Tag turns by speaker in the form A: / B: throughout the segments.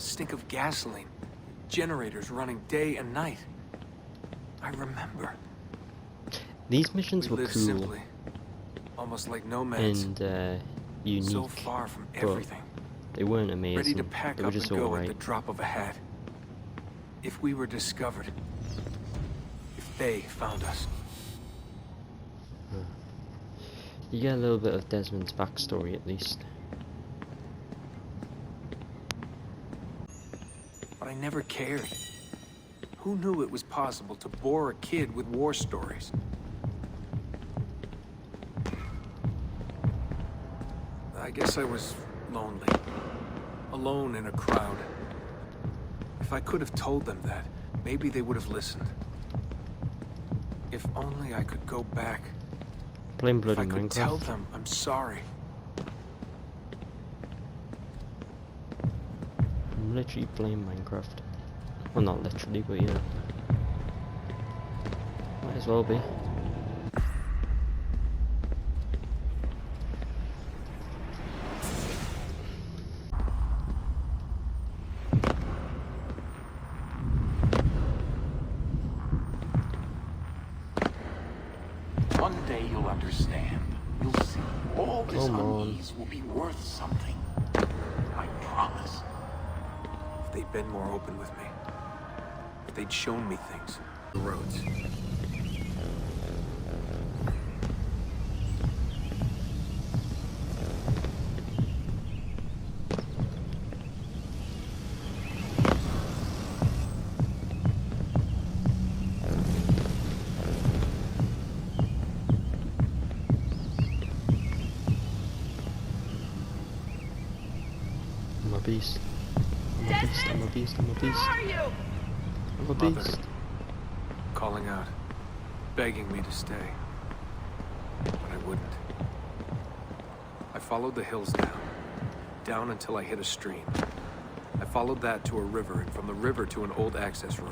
A: stink of gasoline. Generators running day and night. I remember.
B: These missions
A: We
B: were
A: lived
B: cool
A: simply, almost like nomads,
B: and unique,
A: so far from everything.
B: they weren't amazing.
A: Ready to pack
B: they were
A: up
B: just
A: and go
B: alright.
A: at the drop of a hat. If we were discovered, if they found us.
B: You get a little bit of Desmond's backstory at least.
A: But I never cared. Who knew it was possible to bore a kid with war stories? I guess I was lonely. Alone in a crowd. If I could have told them that, maybe they would have listened. If only I could go back.
B: Playing
A: If
B: bloody
A: I could tell
B: Minecraft.
A: them I'm sorry.
B: I'm literally playing Minecraft. Well, not literally, but yeah. Might as well be.
C: One day you'll understand. You'll see. All this
B: Come on.
C: unease will be worth something. I promise.
A: If they'd been more open with me. If they'd shown me things. The roads.
B: I'm a beast. I'm a beast, I'm a beast, I'm a beast.
D: Where are you?
B: I'm a
A: Mother.
B: beast.
A: Calling out. Begging me to stay. But I wouldn't. I followed the hills down. Down until I hit a stream. I followed that to a river, and from the river to an old access road.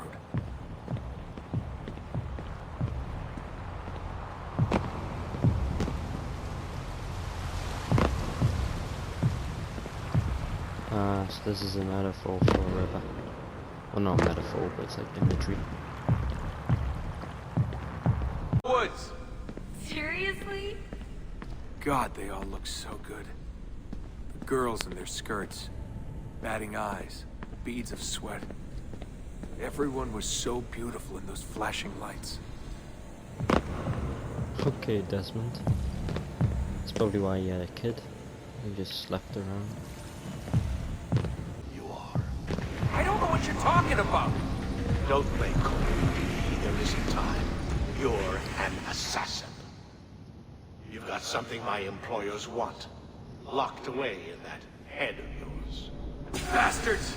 B: So this is a metaphor for a river. Well, not a metaphor, but it's like imagery.
A: Woods!
D: Seriously?
A: God, they all look so good. The girls in their skirts. Batting eyes. Beads of sweat. Everyone was so beautiful in those flashing lights.
B: Okay, Desmond. That's probably why you had a kid. You just slept around.
C: You are.
A: I don't know what you're talking about!
C: Don't play cool. There isn't time. You're an assassin. You've got something my employers want. Locked away in that head of yours.
A: Bastards!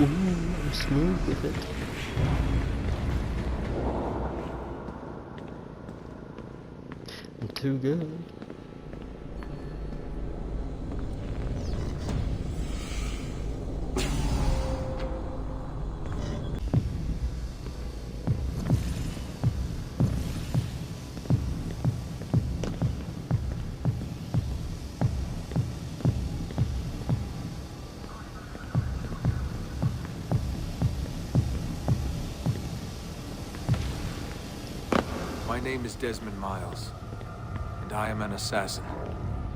B: Ooh, I'm smooth with it. I'm too good.
A: My name is Desmond Miles, and I am an assassin.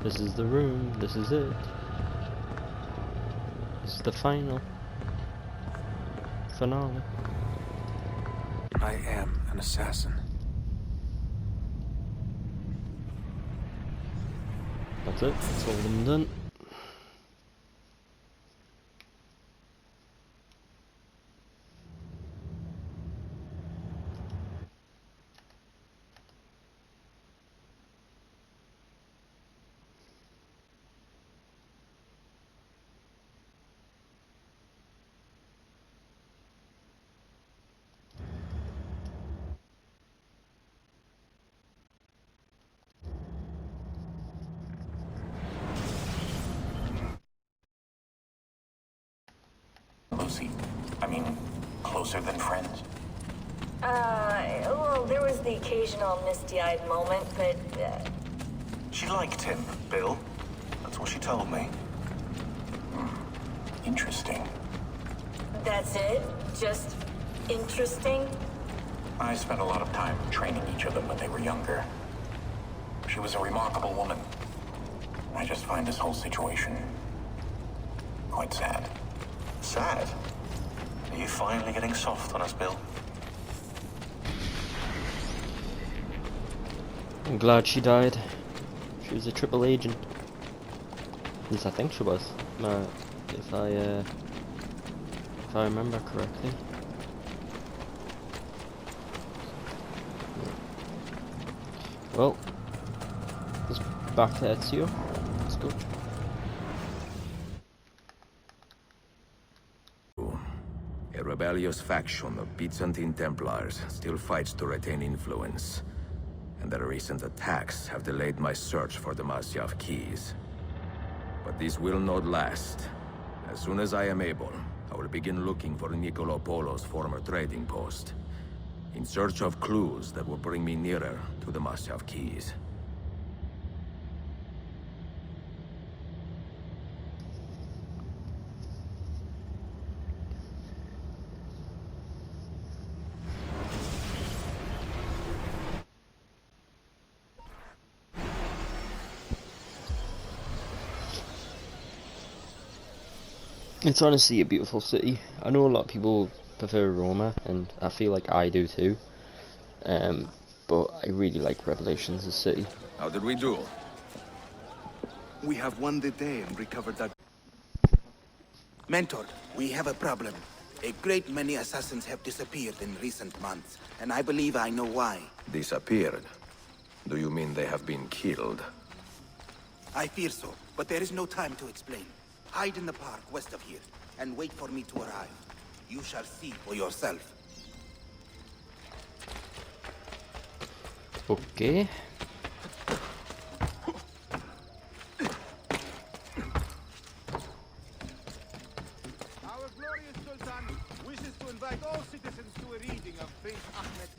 B: This is the room. This is it. This is the final finale.
A: I am an assassin.
B: That's it. That's all I'm done.
E: Lucy, I mean, closer than friends?
F: Well, there was the occasional misty-eyed moment, but,
E: She liked him, Bill. That's what she told me. Interesting.
F: that's it? Just interesting?
E: I spent a lot of time training each of them when they were younger. She was a remarkable woman. I just find this whole situation quite sad. Sad? Are you finally getting soft on us, Bill?
B: I'm glad she died. She was a triple agent. At least I think she was. If I remember correctly. Well, let's back to Ezio. Let's go.
G: A rebellious faction of Byzantine Templars still fights to retain influence. And the recent attacks have delayed my search for the Masyav keys. But this will not last. As soon as I am able, I will begin looking for Niccolo Polo's former trading post, in search of clues that will bring me nearer to the Masyav keys.
B: It's honestly a beautiful city. I know a lot of people prefer Roma, and I feel like I do too. But I really like Revelations, the city.
G: How did we do?
H: We have won the day and recovered that. Mentor, we have a problem. A great many assassins have disappeared in recent months, and I believe I know why.
G: Disappeared? Do you mean they have been killed?
H: I fear so, but there is no time to explain. Hide in the park west of here, and wait for me to arrive. You shall see for yourself.
B: Okay.
I: Our glorious Sultan wishes to invite all citizens to a reading of Prince Ahmed.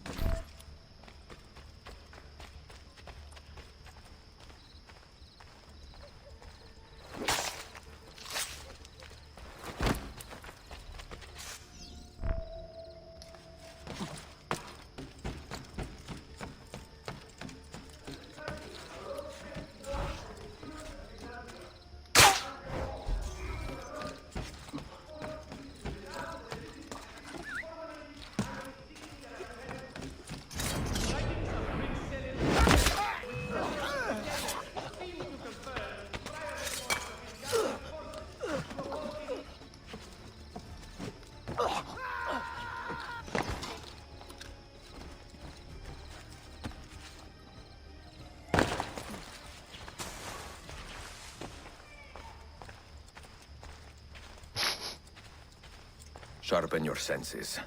G: Sharpen your senses.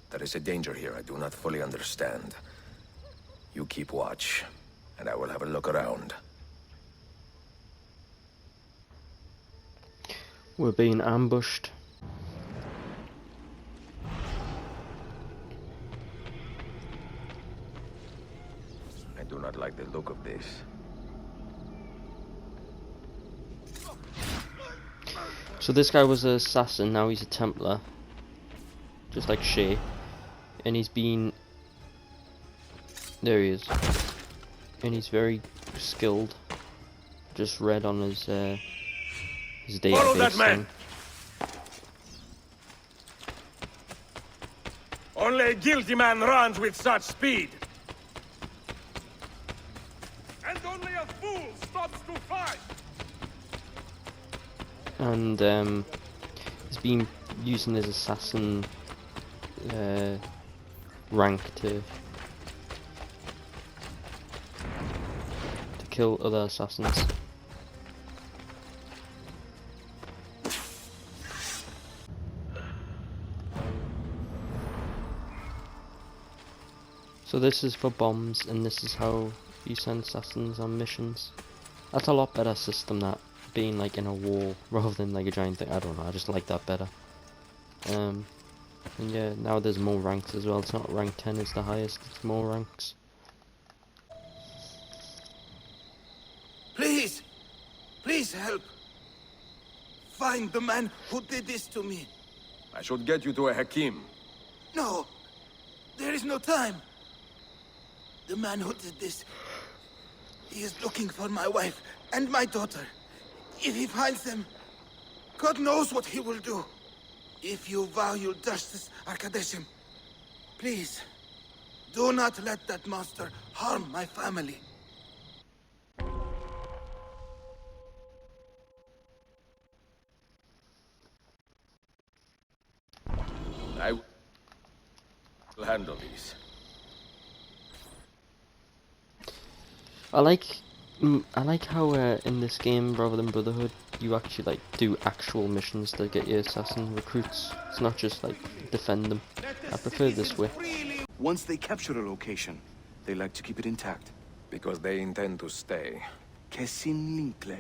G: There is a danger here I do not fully understand. You keep watch, and I will have a look around.
B: We're being ambushed.
G: I do not like the look of this.
B: So this guy was an assassin, now he's a Templar. Just like Shay. And he's been... There he is. And he's very skilled. Just read on his database.
C: Follow that man!
B: thing.
C: Only a guilty man runs with such speed. And only a fool stops to fight.
B: And he's been using his assassin rank to kill other assassins. So this is for bombs, and this is how you send assassins on missions. That's a lot better system, that being like in a wall rather than like a giant thing. I don't know, I just like that better. And yeah, now there's more ranks as well. It's not rank 10 is the highest, it's more ranks.
H: Please! Please help! Find the man who did this to me.
G: I should get you to a Hakim.
H: No! There is no time! The man who did this... He is looking for my wife and my daughter. If he finds them, God knows what he will do. If you value justice, Arkadeshim, please, do not let that monster harm my family.
G: I will handle these.
B: I like how in this game, rather than Brotherhood, you actually like do actual missions to get your assassin recruits. It's not just like defend them. I prefer this way.
J: Once they capture a location, they like to keep it intact.
G: Because they intend to stay.
J: Kesin Linkle.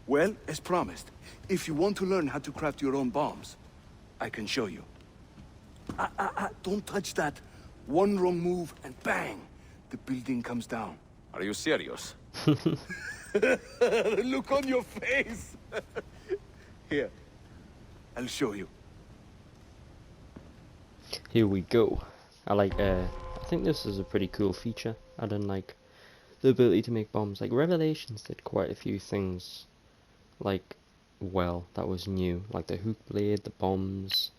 J: Well, as promised, if you want to learn how to craft your own bombs, I can show you. Don't touch that. One wrong move and bang! The building comes down.
G: Are you serious?
J: Look on your face! Here, I'll show you.
B: Here we go. I think this is a pretty cool feature. I don't like the ability to make bombs. Like Revelations did quite a few things, like, well, that was new. Like the hook blade, the bombs,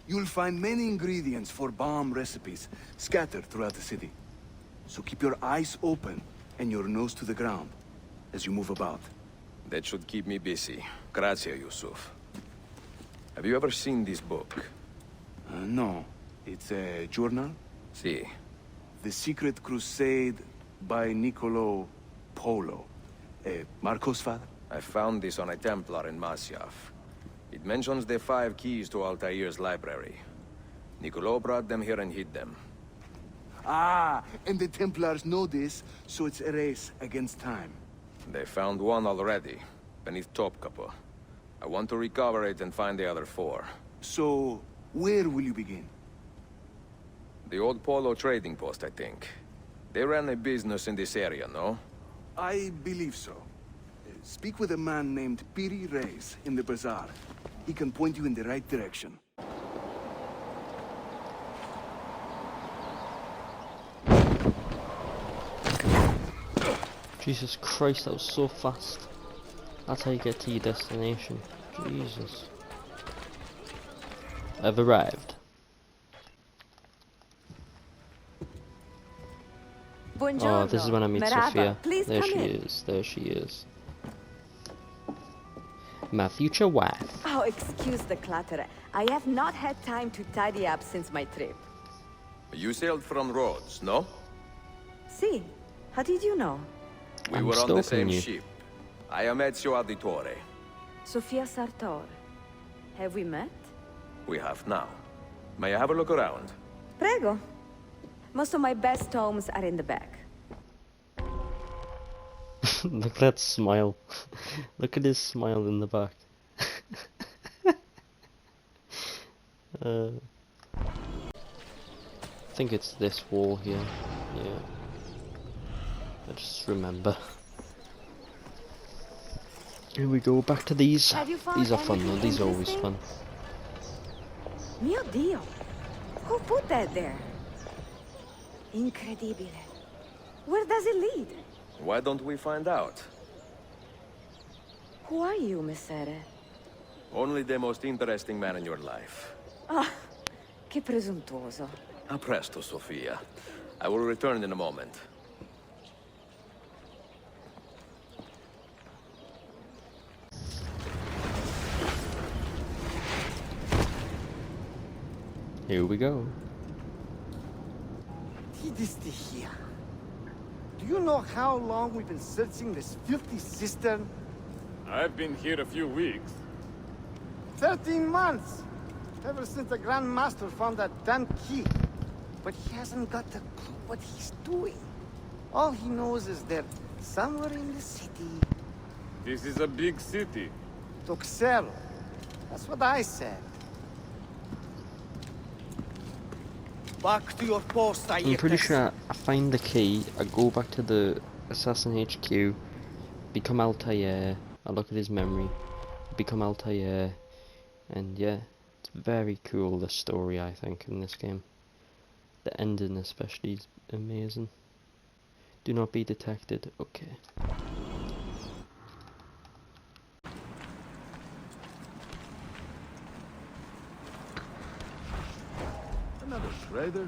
J: You'll find many ingredients for bomb recipes scattered throughout the city. So keep your eyes open and your nose to the ground as you move about.
G: That should keep me busy. Grazie, Yusuf. Have you ever seen this book?
J: No. It's a journal?
G: Si.
J: The Secret Crusade by Niccolo Polo. Marco's father?
G: I found this on a Templar in Masyaf. It mentions the 5 keys to Altair's library. Niccolo brought them here and hid them.
J: Ah, and the Templars know this, so it's a race against time.
G: They found one already, beneath Topkapi. I want to recover it and find the other 4.
J: So, where will you begin?
G: The old Polo trading post, I think. They ran a business in this area, no?
J: I believe so. Speak with a man named Piri Reis in the bazaar. He can point you in the right direction.
B: Jesus Christ, that was so fast. That's how you get to your destination. Jesus. I've arrived.
K: Buongiorno.
B: Oh, this is when I meet
K: Merhaba.
B: Sophia.
K: Please
B: There
K: come
B: she
K: in.
B: is. There she is. My future wife.
K: Oh, excuse the clutter. I have not had time to tidy up since my trip.
G: You sailed from Rhodes, no?
K: See, how did you know?
G: We
B: I'm
G: were on the
B: stalking
G: same
B: you.
G: ship. I am Ezio Auditore.
K: Sofia Sartor. Have we met?
G: We have now. May I have a look around?
K: Prego. Most of my best tomes are in the back.
B: Look at that smile. Look at his smile in the back. I think it's this wall here. Yeah. I just remember. Here we go, back to these.
K: Have you found
B: These are fun though,
K: anything
B: these are always
K: interesting?
B: fun.
K: Mio Dio. Who put that there? Incredibile. Where does it lead?
G: Why don't we find out?
K: Who are you, Messere?
G: Only the most interesting man in your life.
K: Ah, che presuntuoso.
G: A presto, Sofia. I will return in a moment.
B: Here we go.
I: It is the here. Do you know how long we've been searching this filthy cistern?
L: I've been here a few weeks.
I: 13 months! Ever since the Grand Master found that damn key. But he hasn't got a clue what he's doing. All he knows is that somewhere in the city...
L: This is a big city.
I: Tuxero. That's what I said.
J: Back to your post,
B: I'm pretty sure I find the key, I go back to the Assassin HQ, become Altair, I look at his memory, become Altair, and yeah, it's very cool, the story, I think, in this game. The ending especially is amazing. Do not be detected. Okay.
I: Another shredder.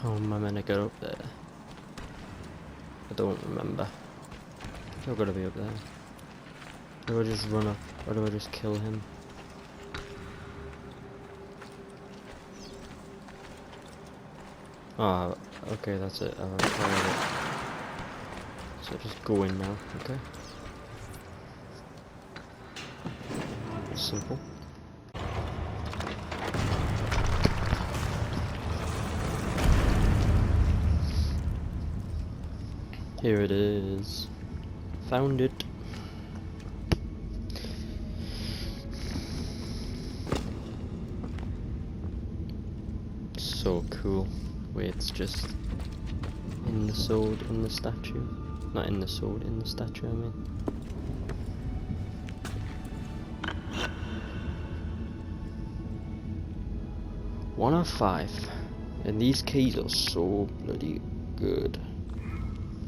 B: How am I meant to get up there? I don't remember. I've got to be up there. Do I just run up, or do I just kill him? Ah, okay, that's it. I've tried it. So just go in now, okay? Simple. Here it is. Found it. So cool. Wait, it's just in the sword, in the statue. Not in the sword, in the statue, I mean. One of 5. And these keys are so bloody good.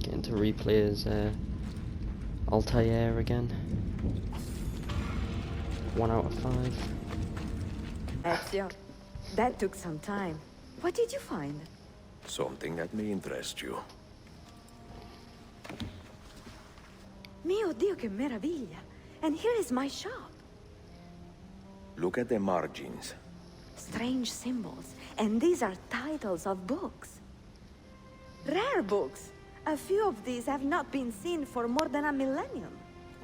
B: Getting to replay as Altair again. 1 out of 5.
K: Ezio, that took some time. What did you find?
G: Something that may interest you.
K: Mio Dio, che meraviglia! And here is my shop.
G: Look at the margins.
K: Strange symbols, and these are titles of books. Rare books. A few of these have not been seen for more than a millennium.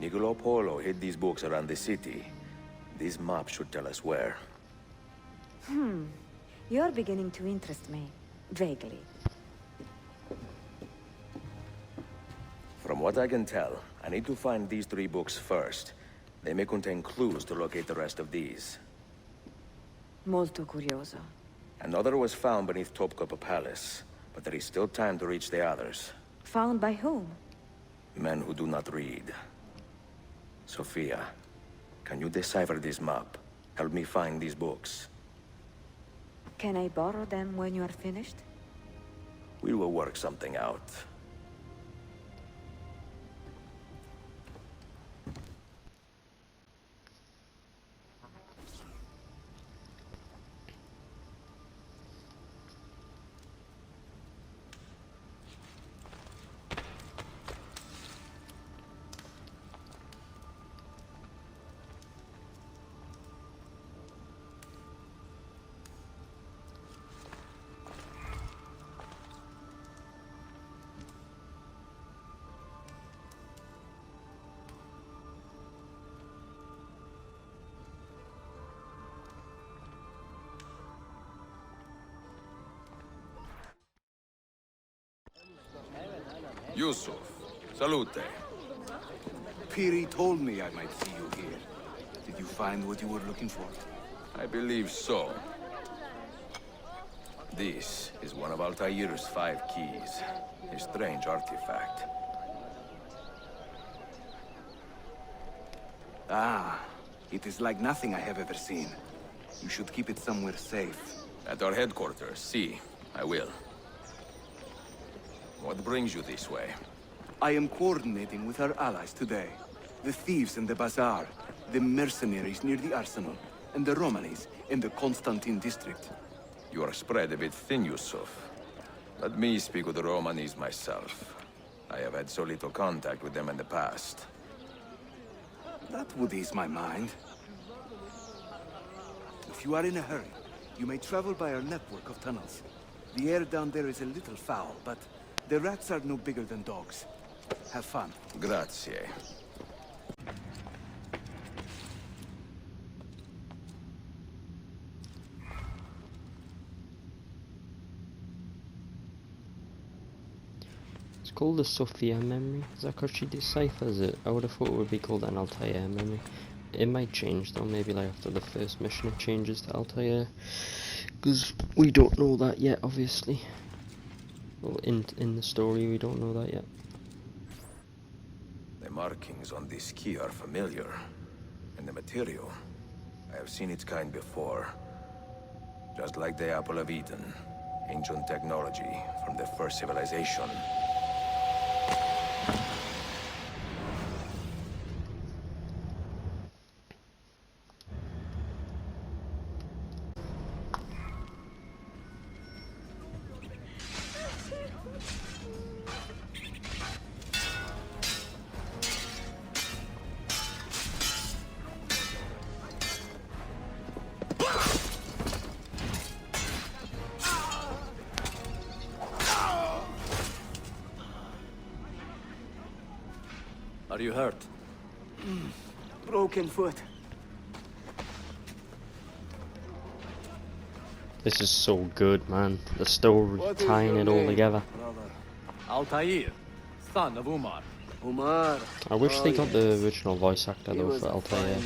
G: Niccolo Polo hid these books around the city. This map should tell us where.
K: You're beginning to interest me. Vaguely.
G: From what I can tell, I need to find these 3 books first. They may contain clues to locate the rest of these.
K: Molto curioso.
G: Another was found beneath Topkapi Palace, but there is still time to reach the others.
K: Found by whom?
G: Men who do not read. Sophia, can you decipher this map? Help me find these books.
K: Can I borrow them when you are finished?
G: We will work something out.
M: Yusuf, salute.
J: Piri told me I might see you here. Did you find what you were looking for?
M: I believe so. This is one of Altair's 5 keys.
G: A strange artifact.
J: Ah, it is like nothing I have ever seen. You should keep it somewhere safe.
G: At our headquarters, see. I will. What brings you this way?
J: I am coordinating with our allies today. The thieves in the bazaar, the mercenaries near the arsenal, and the Romanis in the Constantine district.
G: You are spread a bit thin, Yusuf. Let me speak with the Romanis myself. I have had so little contact with them in the past.
J: That would ease my mind. If you are in a hurry, you may travel by our network of tunnels. The air down there is a little foul, but the rats are no bigger than dogs. Have fun.
G: Grazie.
B: It's called the Sophia memory. Is that because she deciphers it? I would have thought it would be called an Altair memory. It might change though, maybe like after the first mission it changes to Altair. Because we don't know that yet, obviously. Well, in the story we don't know that yet.
G: The markings on this key are familiar. And the material. I have seen its kind before. Just like the Apple of Eden. Ancient technology from the first civilization.
A: Are you hurt?
J: Broken foot.
B: This is so good, man. The story, tying it all together.
A: Altair, son of Umar.
J: Umar.
B: I wish they got the original voice actor though for Altair.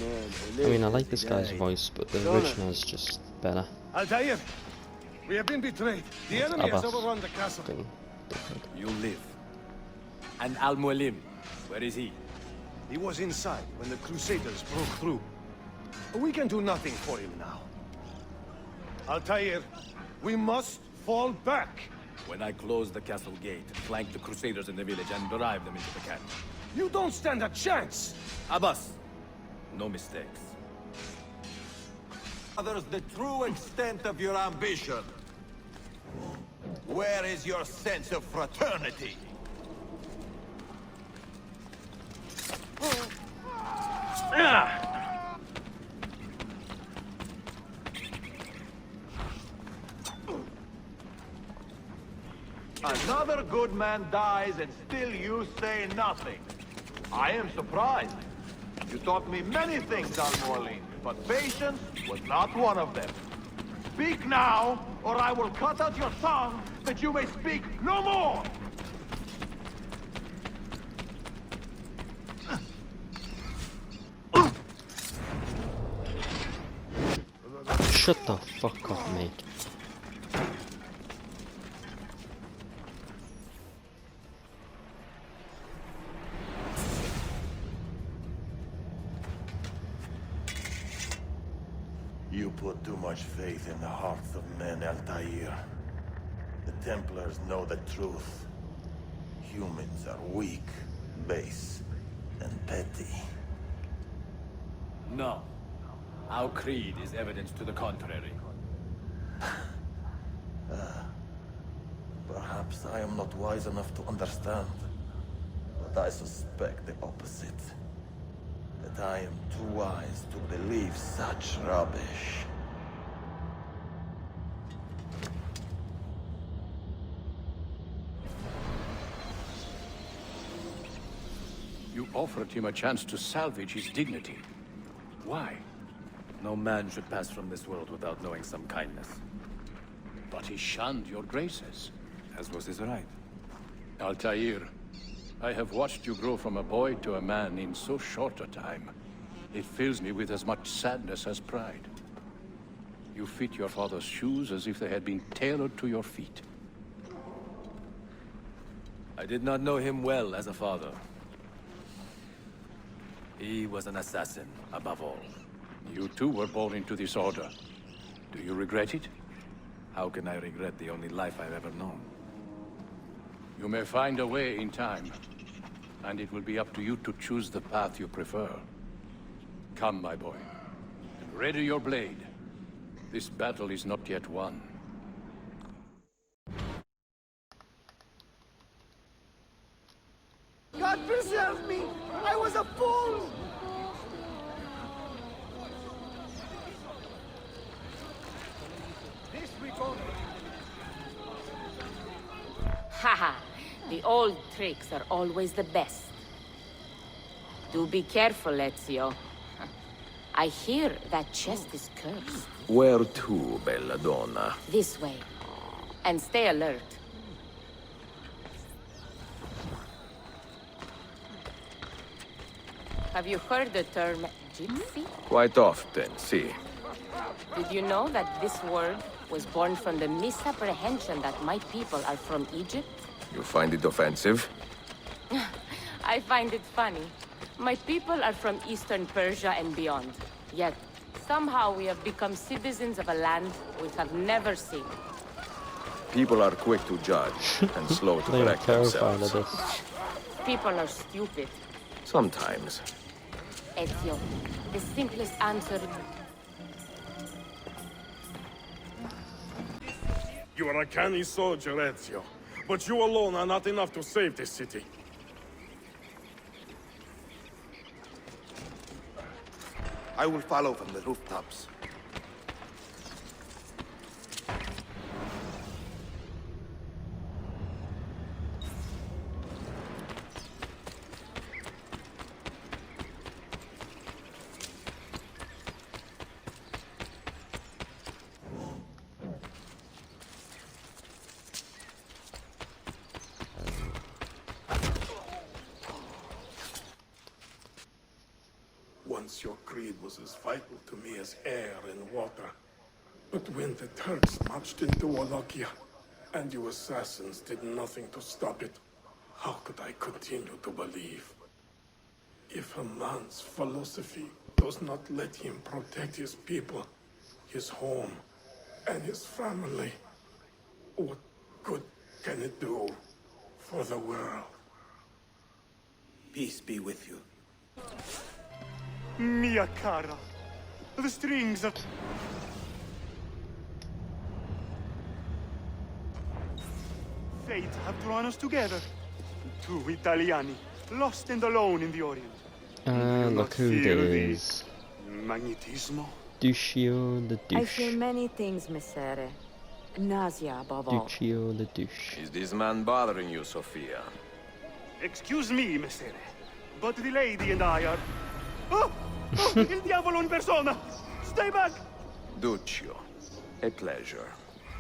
B: I mean, I like this guy's voice, but the original is just better.
C: Altair, we have been betrayed. The enemy has overrun the castle.
A: You live. And Al-Mualim, where is he?
C: He was inside when the Crusaders broke through. We can do nothing for him now. Altair, we must fall back.
A: When I close the castle gate, flank the Crusaders in the village and drive them into the camp.
C: You don't stand a chance!
A: Abbas, no mistakes.
M: Others, the true extent of your ambition. Where is your sense of fraternity? Another good man dies and still you say nothing. I am surprised. You taught me many things, Al-Mualim, but patience was not one of them. Speak now, or I will cut out your tongue that you may speak no more!
B: Shut the fuck up, mate.
C: You put too much faith in the hearts of men, Altair. The Templars know the truth. Humans are weak, base, and petty.
A: No. Our creed is evidence to the contrary.
C: Perhaps I am not wise enough to understand, but I suspect the opposite. That I am too wise to believe such rubbish.
N: You offered him a chance to salvage his dignity. Why?
A: No man should pass from this world without knowing some kindness.
N: But he shunned your graces.
A: As was his right.
N: Altair, I have watched you grow from a boy to a man in so short a time. It fills me with as much sadness as pride. You fit your father's shoes as if they had been tailored to your feet.
G: I did not know him well as a father. He was an assassin, above all.
N: You too were born into this order. Do you regret it?
G: How can I regret the only life I've ever known?
N: You may find a way in time, and it will be up to you to choose the path you prefer. Come, my boy, and ready your blade. This battle is not yet won.
H: God preserve me! I was a fool!
I: This we go.
O: Haha, the old tricks are always the best. Do be careful, Ezio. I hear that chest is cursed.
G: Where to, bella donna?
O: This way. And stay alert. Have you heard the term gypsy?
G: Quite often, see.
O: Did you know that this word was born from the misapprehension that my people are from Egypt?
G: You find it offensive?
O: I find it funny. My people are from Eastern Persia and beyond. Yet, somehow we have become citizens of a land we have never seen.
G: People are quick to judge and slow to
B: They are
G: correct
B: terrified
G: themselves.
B: of this.
O: People are stupid.
G: Sometimes.
O: Ezio, the simplest answer...
P: You are a canny soldier, Ezio. But you alone are not enough to save this city.
H: I will follow from the rooftops.
P: Once your creed was as vital to me as air and water. But when the Turks marched into Wallachia, and you assassins did nothing to stop it, how could I continue to believe? If a man's philosophy does not let him protect his people, his home, and his family, what good can it do for the world?
H: Peace be with you.
I: Mia cara, the strings of... Fate have drawn us together. Two Italiani, lost and alone in the Orient.
B: Look who it
I: feel the
B: is.
I: Magnetismo?
B: Duccio the
K: I
B: douche.
K: feel many things, Messere. Nausea above all.
B: Duccio the douche.
G: Is this man bothering you, Sophia?
I: Excuse me, Messere, but the lady and I are... Oh! Oh, il diavolo in persona! Stay back!
G: Duccio, a pleasure.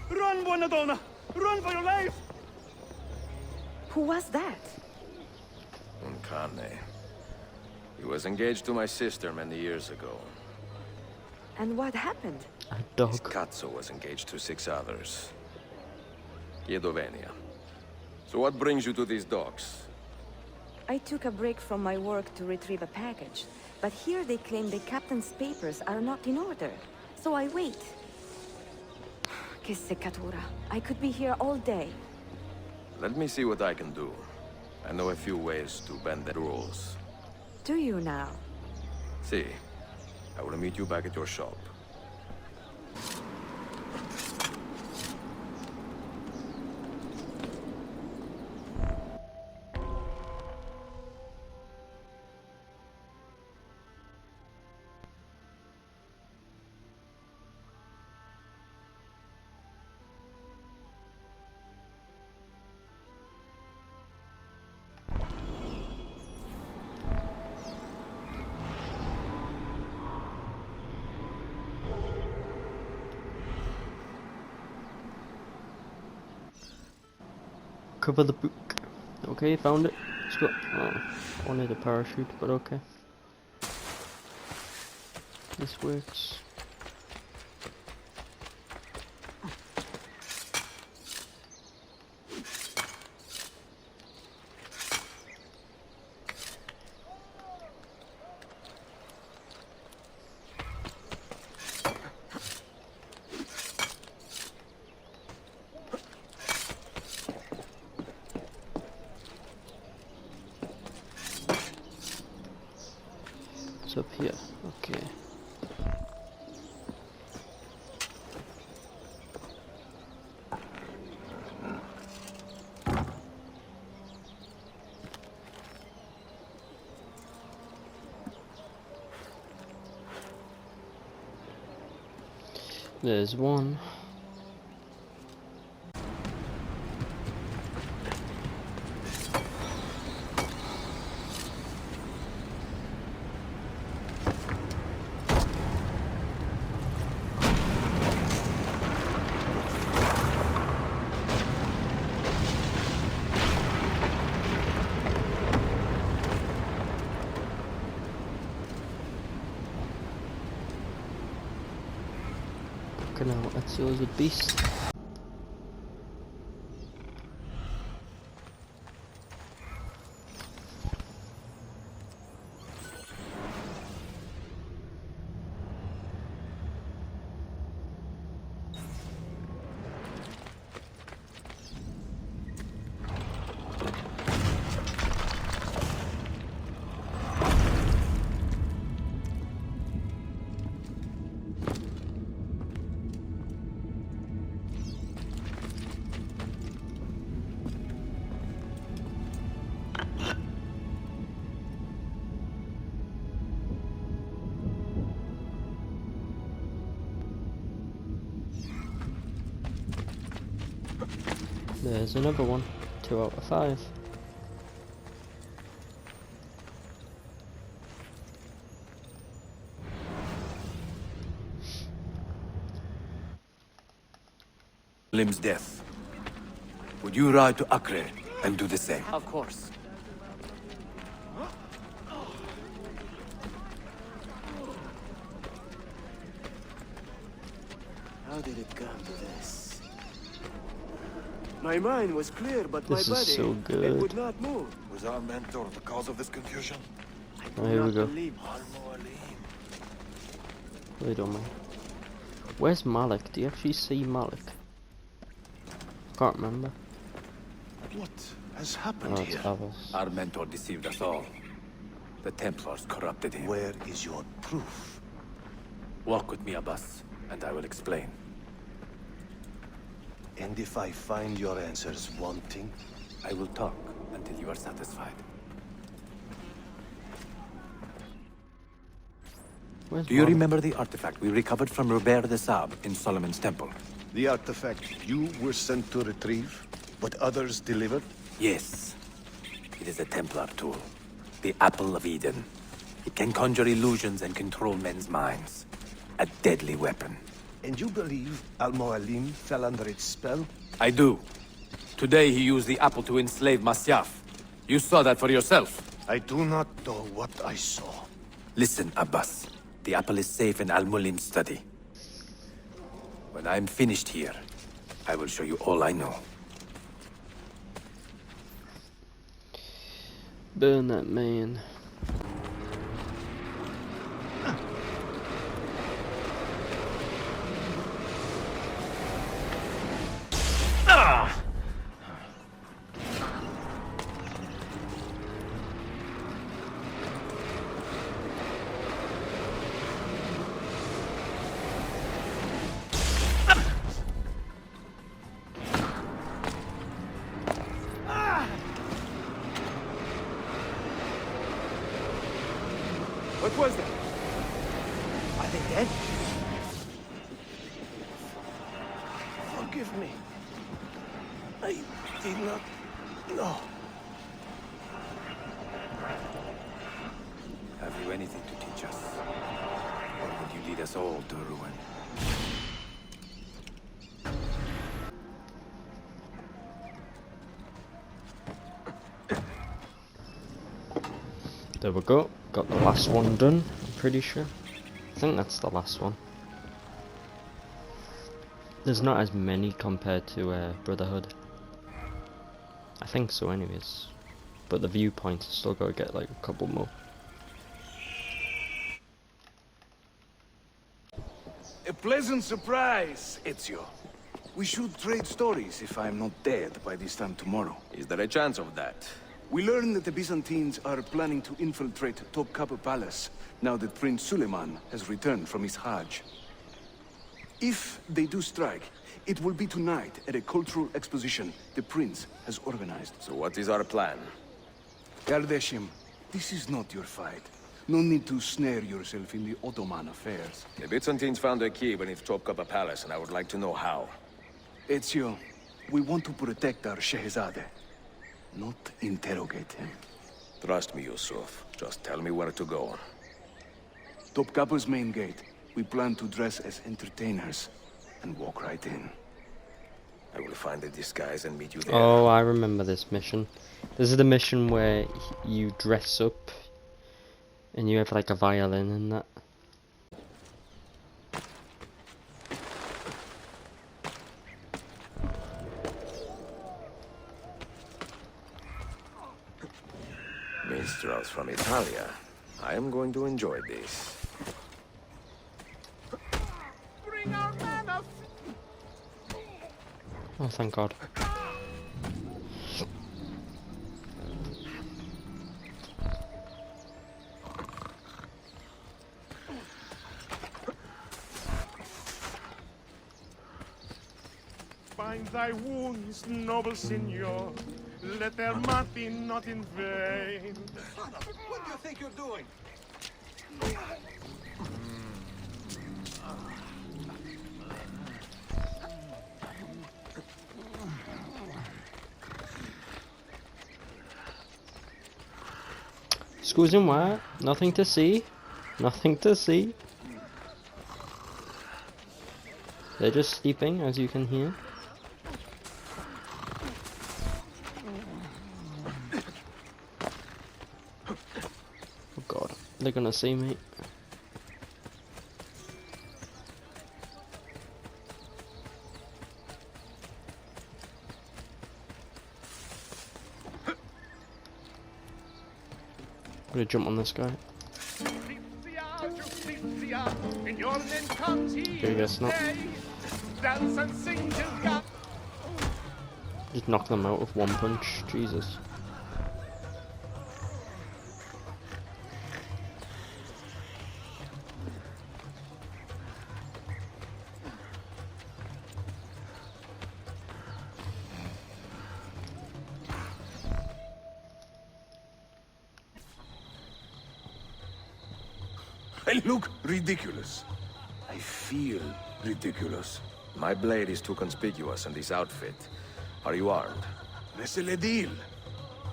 I: Run, buona donna! Run for your life!
K: Who was that?
G: Un cane. He was engaged to my sister many years ago.
K: And what happened?
B: A dog.
G: His cazzo was engaged to 6 others. Chiedo venia. So what brings you to these docks?
K: I took a break from my work to retrieve a package, but here they claim the captain's papers are not in order, so I wait. Che seccatura. I could be here all day.
G: Let me see what I can do. I know a few ways to bend the rules.
K: Do you now?
G: See, I will meet you back at your shop.
B: Cover the book. Okay, found it. It's got. Oh, wanted a parachute, but okay. This works. it's up here. Okay. There's one. Fucking hell, Ezio's a beast. There's another one. 2 out of 5.
Q: Lim's death. Would you ride to Acre and do the same?
O: Of course.
J: How did it come to this? My mind was clear, but
B: This
J: my
B: is
J: body,
B: so
J: it
B: good.
J: would not move.
Q: Was our mentor the cause of this confusion?
B: Oh, here we go.
Q: Al-Mualim.
B: Wait on me. Where's Malik? Do you actually see Malik? Can't remember.
Q: What has happened
B: Oh, it's
Q: here?
B: Avos.
Q: Our mentor deceived us all. The Templars corrupted him. Where is your proof? Walk with me, Abbas, and I will explain. And if I find your answers wanting? I will talk until you are satisfied.
B: Where's
Q: Do you
B: Malik?
Q: remember the artifact we recovered from Robert de Sab in Solomon's temple?
C: The artifact you were sent to retrieve, but others delivered?
Q: Yes. It is a Templar tool. The Apple of Eden. It can conjure illusions and control men's minds. A deadly weapon.
C: And you believe Al-Mualim fell under its spell?
Q: I do. Today he used the apple to enslave Masyaf. You saw that for yourself.
C: I do not know what I saw.
Q: Listen, Abbas. The apple is safe in Al-Mulim's study. When I'm finished here, I will show you all I know.
B: Burn that man.
J: What was that? Are they dead?
C: Forgive me. I did not know.
Q: Have you anything to teach us? Or would you lead us all to ruin?
B: There we go. Got the last one done, I'm pretty sure. I think that's the last one. There's not as many compared to Brotherhood. I think so anyways. But the viewpoints still gotta get like a couple more.
J: A pleasant surprise, Ezio. We should trade stories if I'm not dead by this time tomorrow.
G: Is there a chance of that?
J: We learn that the Byzantines are planning to infiltrate Topkapi Palace, now that Prince Suleiman has returned from his Hajj. If they do strike, it will be tonight at a cultural exposition the Prince has organized.
G: So what is our plan?
J: Ardeshim, this is not your fight. No need to snare yourself in the Ottoman affairs.
G: The Byzantines found a key beneath Topkapi Palace, and I would like to know how.
J: Ezio, we want to protect our Shehzade, not interrogate him.
G: Trust me, Yusuf. Just tell me where to go.
J: Topkapi's main gate. We plan to dress as entertainers and walk right in.
G: I will find a disguise and meet you there.
B: Oh, I remember this mission. This is the mission where you dress up and you have like a violin and that.
G: Minstrels from Italia. I am going to enjoy this.
I: Bring our man up.
B: Oh, thank God.
I: Bind thy wounds, noble signor. Let their mirth be not in vain. What do you think you're doing?
B: Excusez-moi, nothing to see. Nothing to see. They're just sleeping, as you can hear. Oh God, they're gonna see me. I'm gonna jump on this guy.
I: In your name comes he.
B: Okay, guess not.
I: Dance and sing till God.
B: Just knock them out with one punch. Jesus.
J: I look ridiculous. I feel ridiculous.
G: My blade is too conspicuous in this outfit. Are you armed?
J: C'est le deal.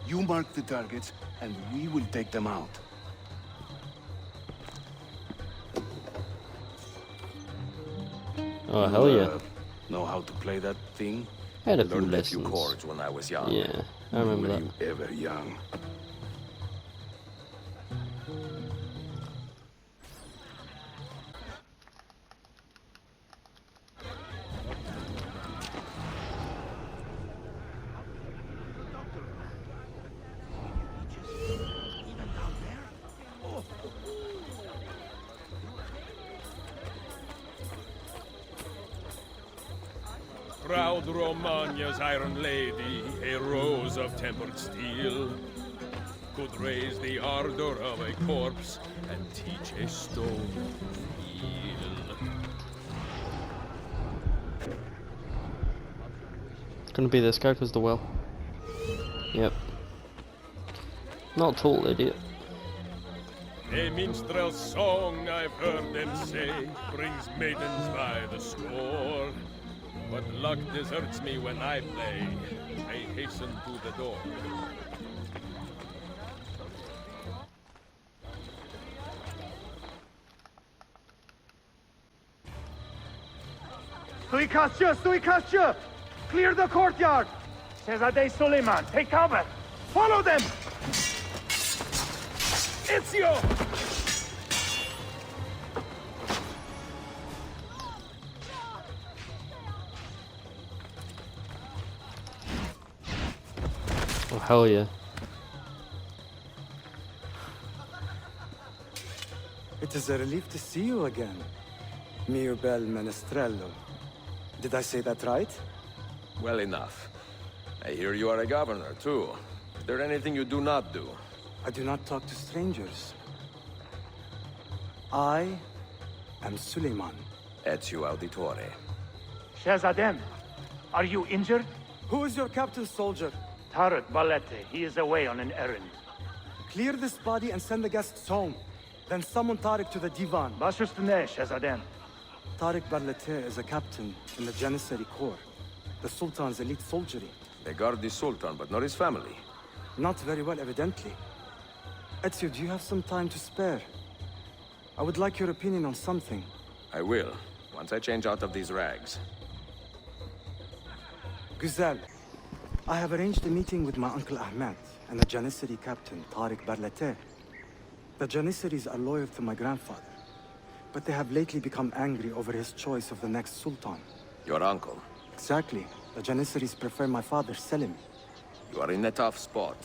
J: You mark the targets, and we will take them out.
B: Oh, hell yeah.
J: Know how to play that thing?
B: I had a few
G: Learned a
B: lessons.
G: few chords when I was young.
B: Yeah, I remember
J: Were
B: that.
J: you ever young?
L: Proud Romagna's iron lady, a rose of tempered steel, could raise the ardor of a corpse and teach a stone to feel.
B: It's gonna be this guy because the well. Yep. Not a total idiot.
L: A minstrel's song, I've heard them say, brings maidens by the score. But luck deserts me when I play. I hasten to the door.
I: Suikastya! Clear the courtyard! Shehzade Suleiman, take cover! Follow them! Ezio!
B: Oh, hell yeah.
R: It is a relief to see you again, mio bel menestrello. Did I say that right?
G: Well enough. I hear you are a governor, too. Is there anything you do not do?
R: I do not talk to strangers. I am Suleiman.
G: Ezio Auditore.
M: Shahzadem, are you injured?
R: Who is your captain, soldier?
M: Tarek Balete. He is away on an errand.
R: Clear this body and send the guests home. Then summon Tarek to the divan.
M: Bashustane, Shahzadem.
R: Tarek Balete is a captain in the Janissary Corps, the Sultan's elite soldiery.
G: They guard the Sultan, but not his family.
R: Not very well, evidently. Ezio, do you have some time to spare? I would like your opinion on something.
G: I will, once I change out of these rags.
R: Güzel, I have arranged a meeting with my uncle Ahmed and the Janissary captain, Tarek Barlete. The Janissaries are loyal to my grandfather, but they have lately become angry over his choice of the next Sultan.
G: Your uncle?
R: Exactly. The Janissaries prefer my father, Selim.
G: You are in a tough spot.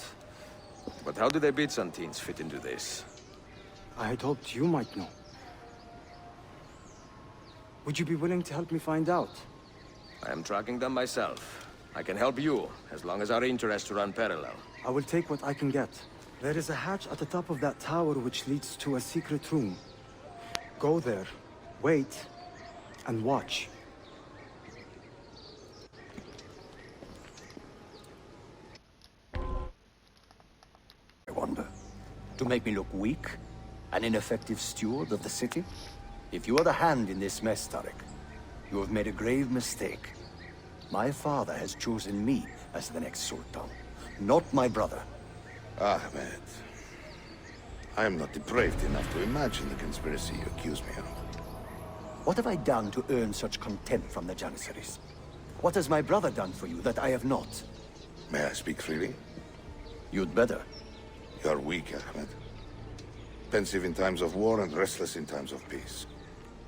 G: But how do the Byzantines fit into this?
R: I had hoped you might know. Would you be willing to help me find out?
G: I am tracking them myself. I can help you, as long as our interests run parallel.
R: I will take what I can get. There is a hatch at the top of that tower which leads to a secret room. Go there, wait, and watch.
Q: I wonder, to make me look weak, an ineffective steward of the city? If you are the hand in this mess, Tarek, you have made a grave mistake. My father has chosen me as the next Sultan, not my brother.
C: Ahmed, I am not depraved enough to imagine the conspiracy you accuse me of.
Q: What have I done to earn such contempt from the Janissaries? What has my brother done for you that I have not?
C: May I speak freely?
Q: You'd better.
C: You are weak, Ahmed. Pensive in times of war and restless in times of peace.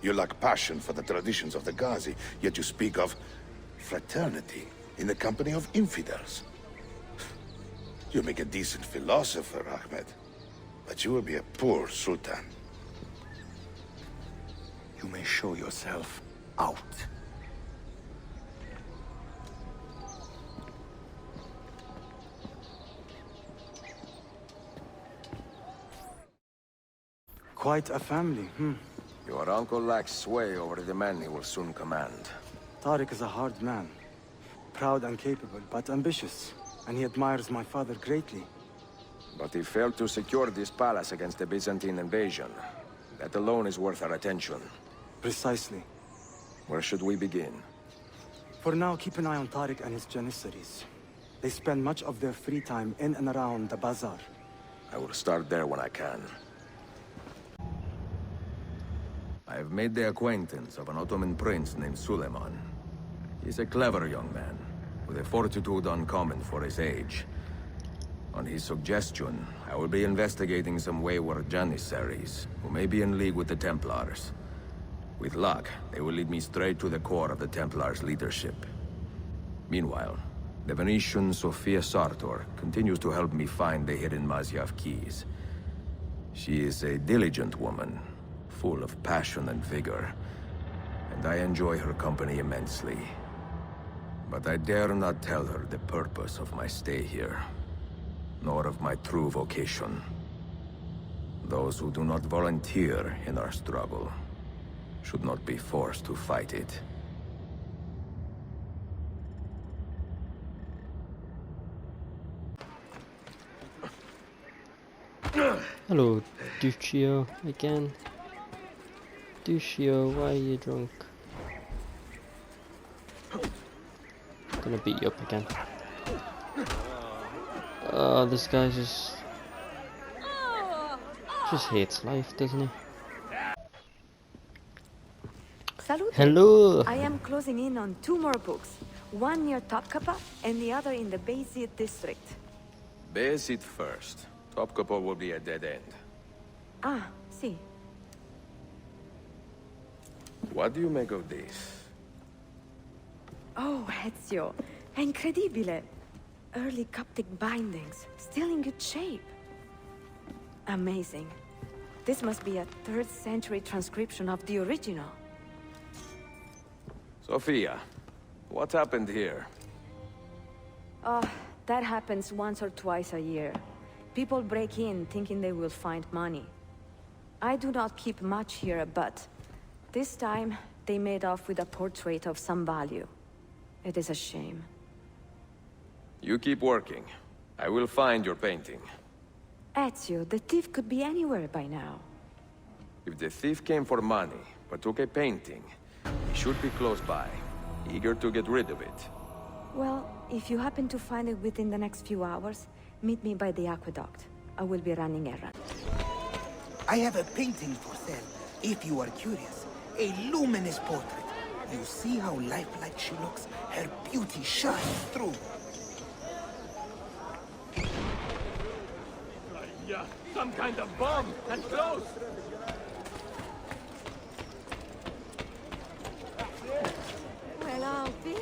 C: You lack passion for the traditions of the Ghazi, yet you speak of fraternity in the company of infidels. You make a decent philosopher, Ahmed, but you will be a poor sultan.
Q: You may show yourself out.
R: Quite a family,
G: Your uncle lacks sway over the men he will soon command.
R: Tarek is a hard man. Proud and capable, but ambitious. And he admires my father greatly.
G: But he failed to secure this palace against the Byzantine invasion. That alone is worth our attention.
R: Precisely.
G: Where should we begin?
R: For now, keep an eye on Tarek and his Janissaries. They spend much of their free time in and around the bazaar.
G: I will start there when I can. I have made the acquaintance of an Ottoman prince named Suleiman. He's a clever young man, with a fortitude uncommon for his age. On his suggestion, I will be investigating some wayward Janissaries, who may be in league with the Templars. With luck, they will lead me straight to the core of the Templars' leadership. Meanwhile, the Venetian Sophia Sartor continues to help me find the hidden Masyaf keys. She is a diligent woman, full of passion and vigor, and I enjoy her company immensely. But I dare not tell her the purpose of my stay here, nor of my true vocation. Those who do not volunteer in our struggle should not be forced to fight it.
B: Hello, Duccio, again. Duccio, why are you drunk? Gonna beat you up again. Oh, this guy just hates life, doesn't he?
K: Salute.
B: Hello.
K: I am closing in on 2 more books. One near Topkapi and the other in the Bayezid district.
G: Bayezid first. Topkapi will be a dead end.
K: Ah, see.
G: What do you make of this?
K: Oh, Ezio. Incredibile. Early Coptic bindings, still in good shape. Amazing. This must be a 3rd century transcription of the original.
G: Sophia, what happened here?
K: that happens once or twice a year. People break in thinking they will find money. I do not keep much here, but this time they made off with a portrait of some value. It is a shame.
G: You keep working. I will find your painting.
K: Ezio, the thief could be anywhere by now.
G: If the thief came for money, but took a painting, he should be close by, eager to get rid of it.
K: Well, if you happen to find it within the next few hours, meet me by the aqueduct. I will be running errands.
H: I have a painting for sale, if you are curious. A luminous portrait. You see how lifelike she looks? Her beauty shines through.
I: Yeah, some kind of bomb, and close!
K: Well, I'll be.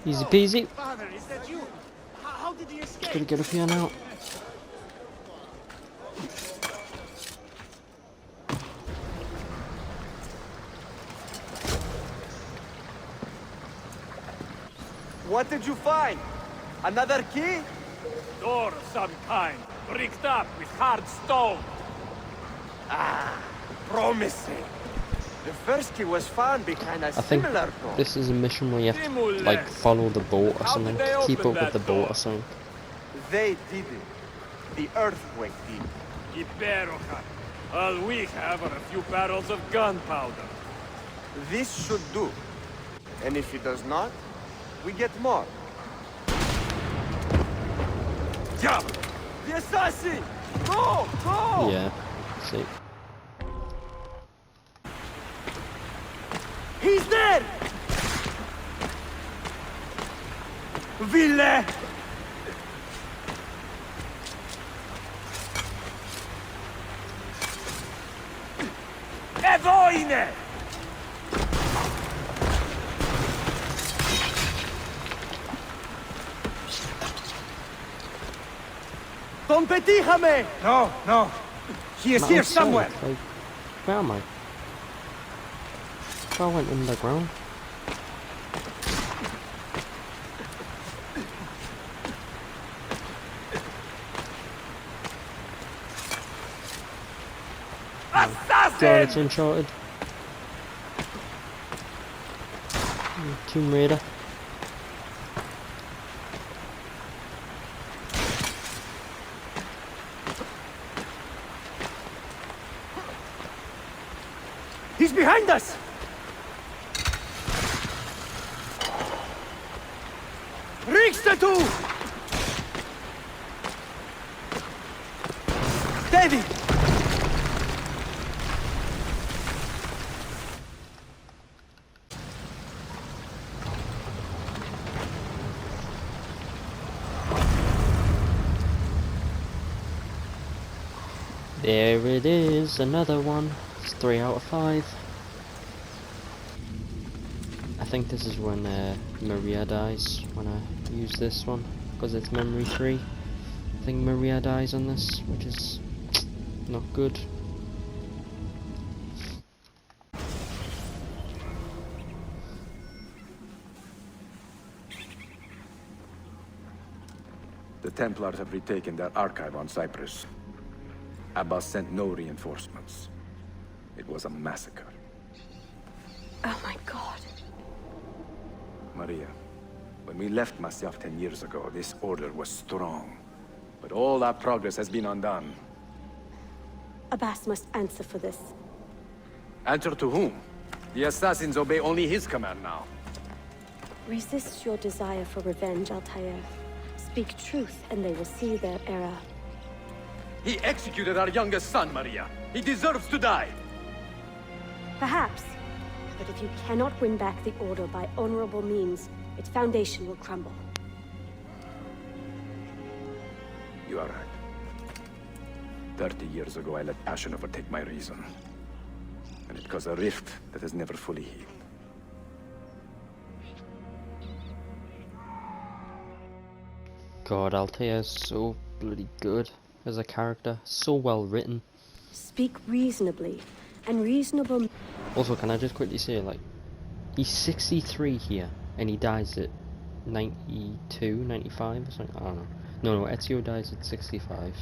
B: Easy peasy.
I: Father, is that you? How did he escape?
B: Gotta get up here now.
S: What did you find? Another key?
I: Door of some kind, bricked up with hard stone.
S: Ah, promising. The first key was found behind a
B: I think
S: similar door.
B: this is a mission where you have to like follow the boat or something, keep up with the boat or something.
S: They did it. The earthquake did.
I: Iberoja. All we have are a few barrels of gunpowder.
S: This should do. And if it does not, we get more. Jump! The assassin! Go! Go!
B: Yeah, see.
S: He's there! Ville! Evoine! Don Petijame!
H: No, no.
S: He is
B: Not
S: here
B: outside,
S: somewhere.
B: Like, where am I? I went underground.
S: Assassin!
B: God, it's Uncharted. Tomb Raider.
S: He's behind us! Richter two! David!
B: There it is, another one. It's 3 out of 5. I think this is when Maria dies, when I use this one, because it's memory 3. I think Maria dies on this, which is not good.
T: The Templars have retaken their archive on Cyprus. Abbas sent no reinforcements. It was a massacre.
K: Oh my god.
T: Maria, when we left Masyaf 10 years ago, this order was strong. But all our progress has been undone.
U: Abbas must answer for this.
T: Answer to whom? The assassins obey only his command now.
U: Resist your desire for revenge, Altair. Speak truth, and they will see their error.
T: He executed our youngest son, Maria. He deserves to die.
U: Perhaps. But if you cannot win back the Order by honorable means, its foundation will crumble.
T: You are right. 30 years ago, I let passion overtake my reason. And it caused a rift that has never fully healed.
B: God, Altair is so bloody good as a character. So well written.
U: Speak reasonably, and reasonable...
B: Also, can I just quickly say, like, he's 63 here, and he dies at 92, 95 or something. I don't know. No, Ezio dies at 65.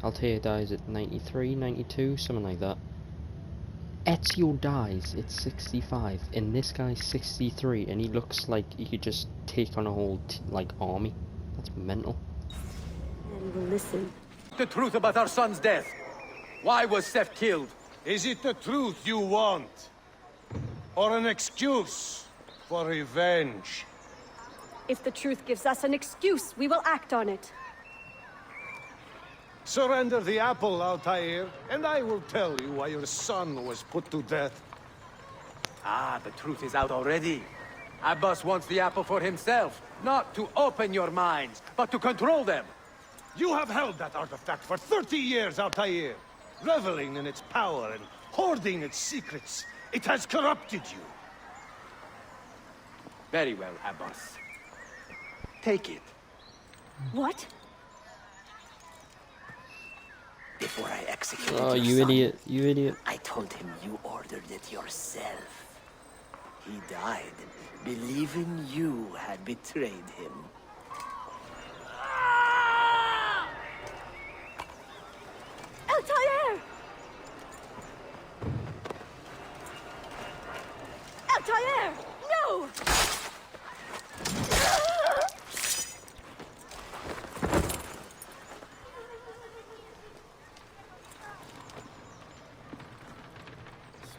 B: Altair dies at 93, 92, something like that. Ezio dies at 65, and this guy's 63, and he looks like he could just take on a whole army. That's mental.
U: And listen.
M: The truth about our son's death. Why was Seth killed?
D: Is it the truth you want? Or an excuse for revenge?
U: If the truth gives us an excuse, we will act on it.
D: Surrender the apple, Altair, and I will tell you why your son was put to death.
M: Ah, the truth is out already. Abbas wants the apple for himself, not to open your minds, but to control them.
D: You have held that artifact for 30 years, Altair, reveling in its power and hoarding its secrets. It has corrupted you.
M: Very well, Abbas. Take it.
U: What?
V: Before I executed
B: Oh,
V: your
B: you
V: son,
B: idiot, you idiot.
V: I told him you ordered it yourself. He died, believing you had betrayed him.
U: Altair! Altair! No!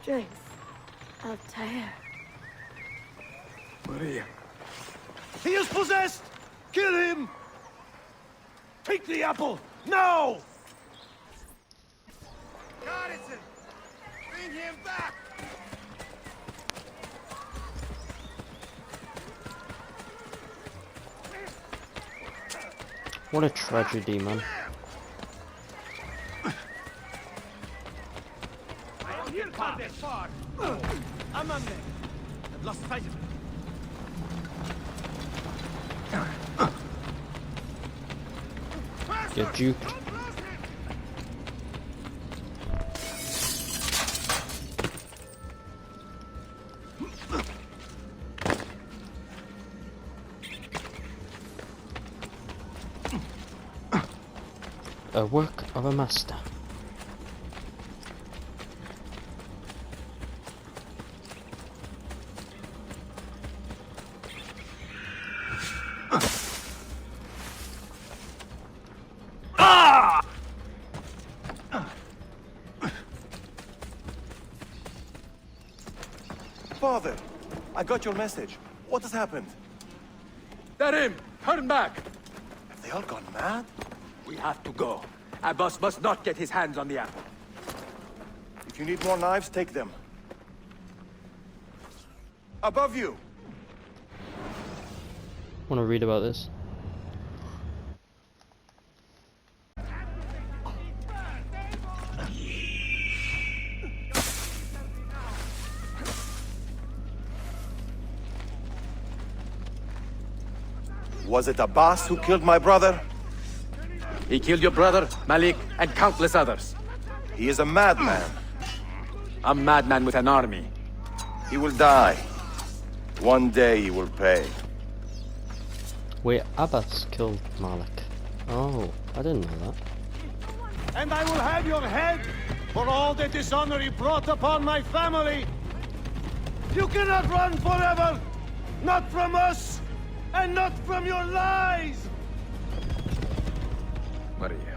U: Strength. Altair.
D: Maria. He is possessed! Kill him! Take the apple, now!
H: Garrison! Bring him back!
B: What a tragedy, man.
M: Here come this far. I'm on there. I've lost sight of him.
B: Get juked. A work of a master.
M: Father, I got your message. What has happened? They're him! Turn back! Have they all gone mad? We have to go. Abbas must not get his hands on the apple. If you need more knives, take them. Above you!
B: Want to read about this?
M: Was it Abbas who killed my brother? He killed your brother, Malik, and countless others. He is a madman. A madman with an army. He will die. One day he will pay.
B: Wait, Abbas killed Malik. Oh, I didn't know that.
D: And I will have your head for all the dishonor you brought upon my family. You cannot run forever! Not from us! And not from your lies!
T: Maria.